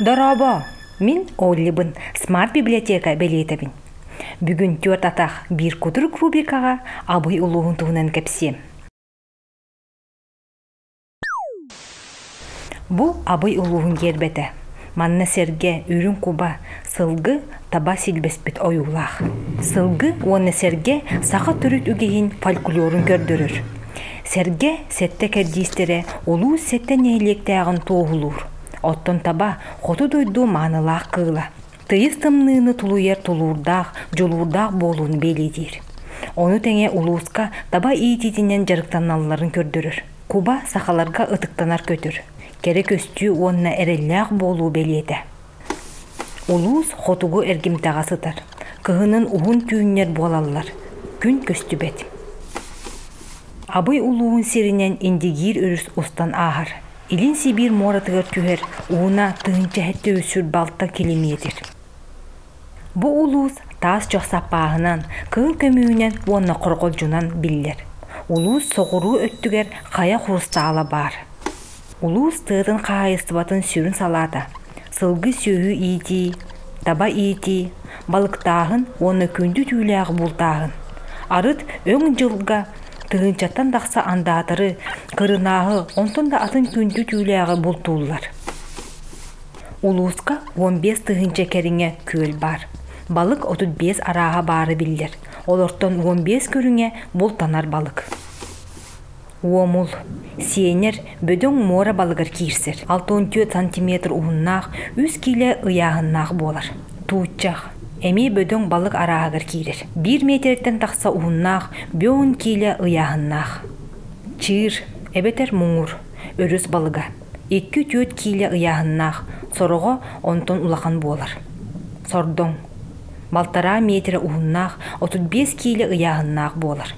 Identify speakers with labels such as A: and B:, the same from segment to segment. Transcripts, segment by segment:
A: Дорабо, мен Оллибын смарт библиотека белетебин. Бүгін 4 атақ bir кутурук рубрикаға абый улуғын туғынан кәпсем. Бұл абый улуғын ербеті. Манна серге үрін куба сылгы таба силбеспет ойулақ. Сылгы оны серге сақа түріт үгейін фольклорын көрдірір. Серге сетте кәрдейістері олу сетте нейлектәғын тоғылыр. Оттон таба қоты дойду манылақ қыла. Тыйыз тымныны тулуер тулурдақ, жолурдақ болуын беледер. Оны тәңе улуысқа таба иететінен жарықтаналарын көрдірір. Куба сақаларға ытықтанар көтір. Керек өстү онна әрелләқ болу беледі. Улуыс қотуғы әргімтаға сытар. Кығынын уғын түйінер болалар. Күн көстүбет. Абый улуын серінен индигир өріс ұстан ағар. Илин Сибир моратығыр түйер, уына тығынча әтті өсір балта келеметір. Бұ улуыз тас жоқсаппағынан, кығыл көмүйінен онна құрғыл жунан білдер. Улуыз соғыру өттігер қая құрыстағала бар. Улуыз тығытын қайыстыбатын сүрін салады. Сылғы сүйі ейті, таба ейті, балықтағын оны күнді түйіләғі бұлтағын. Арыт өң жылға тығынчаттан дақса андатыры, кырынағы, онтын да атын күнді түйіләғі бұлтулар. Улуызға 15 тығынча кәріңе көл бар. Балық 35 араға бары білдер. Олортон 15 көріңе бұлтанар балық. Уомул, сенер, бөдің мора балығыр кейірсер. 64 сантиметр уыннақ, 100 келі ұяғыннақ болар. Туытчақ. Әме бөдің балық арағыр кейрер. 1 метрден тақса уыннақ, 10 келі ұяғыннақ. Чыр, әбетер мұңыр, өріс балыға. 2-4 келі ұяғыннақ, сорығы 10 улақан болар. Сордың. Балтара метрі уыннақ, 35 келі ұяғыннақ болар.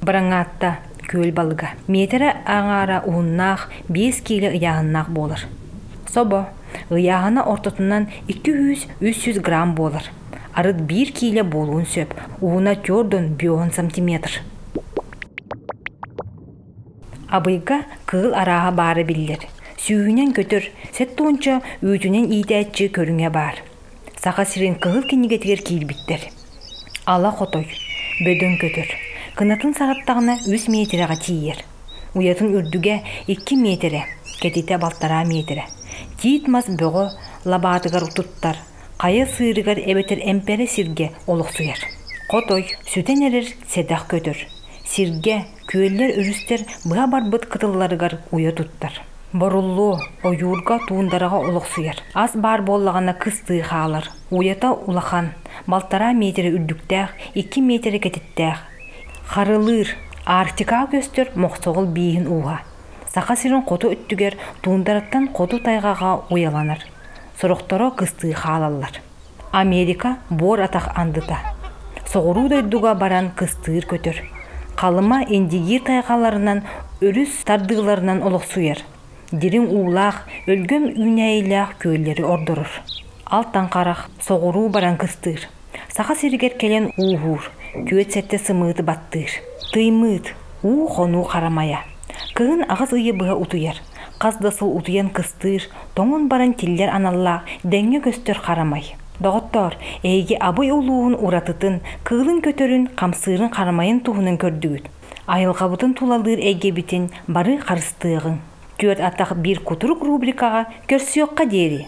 A: Біраңатта көл балыға. Метрі аңара уыннақ, 5 келі ұяғыннақ болар. Собо, ұяғына ортотынан 200-300 грамм болар. Арыт 1 келі болуын сөп, уына 4-10 сантиметр. Абыйға кығыл араға бары білдер. Сүйінен көтір, сәт туынча өйтінен ийтәтчі көріңе бар. Сақа сирен кығыл кенегетігер кейлбіттер. Ала қотой, бөдің көтір. Кынатын сараттағына 3 метріға тиер. Уятын үрдіге 2 метрі, кететі балтара метрі. Тиітмас бұғы лабатығар ұтыттар. Қайы сыырығар әбетер әмпәрі сирге олық сұяр. Қотой, сүтен әрір седақ көтір. Сирге, көйлер үрістер бұға бар бұт қытыларығар уя тұттар. Боруллу, ойуырға туындараға олық сұяр. Аз бар боллағана қысты қалар. Уята улахан, балтара метрі үрдіктәқ, 2 метрі кететтәқ. Қарылыр, артика көстер моқсоғыл бейін уға. Сақа сирін қоту өттігер туындараттан қоту тайғаға уяланар. Сұрықтары қысты қалалар. Америка бор атақ андыта. Соғыру дойдуға баран қыстыр көтір. Қалыма индигир тайғаларынан, өріс тардығыларынан олық сұяр. Дерін уылақ, өлгім үнәйләқ көйлері ордырыр. Алттан қарақ, соғыру баран қыстыр. Сақа сирігер келен уғыр, көт сәтті сымыды баттыр. Тыймыд, қону қарамая. Кығын ағыз ұйы бұға ұтуяр. Қаздасыл ұтуян қыстыр, тоңын баран тиллер аналла, дәңе көстер қарамай. Доғыттар, әйге абый ұлуын ұратытын, кығылын көтерін, қамсырын қарамайын туғынын көрдігіт. Айылғабытын тулалыр әйге бітін, бары қарыстығын. 4 атақ bir кутурук рубрикаға көрсіоққа дері.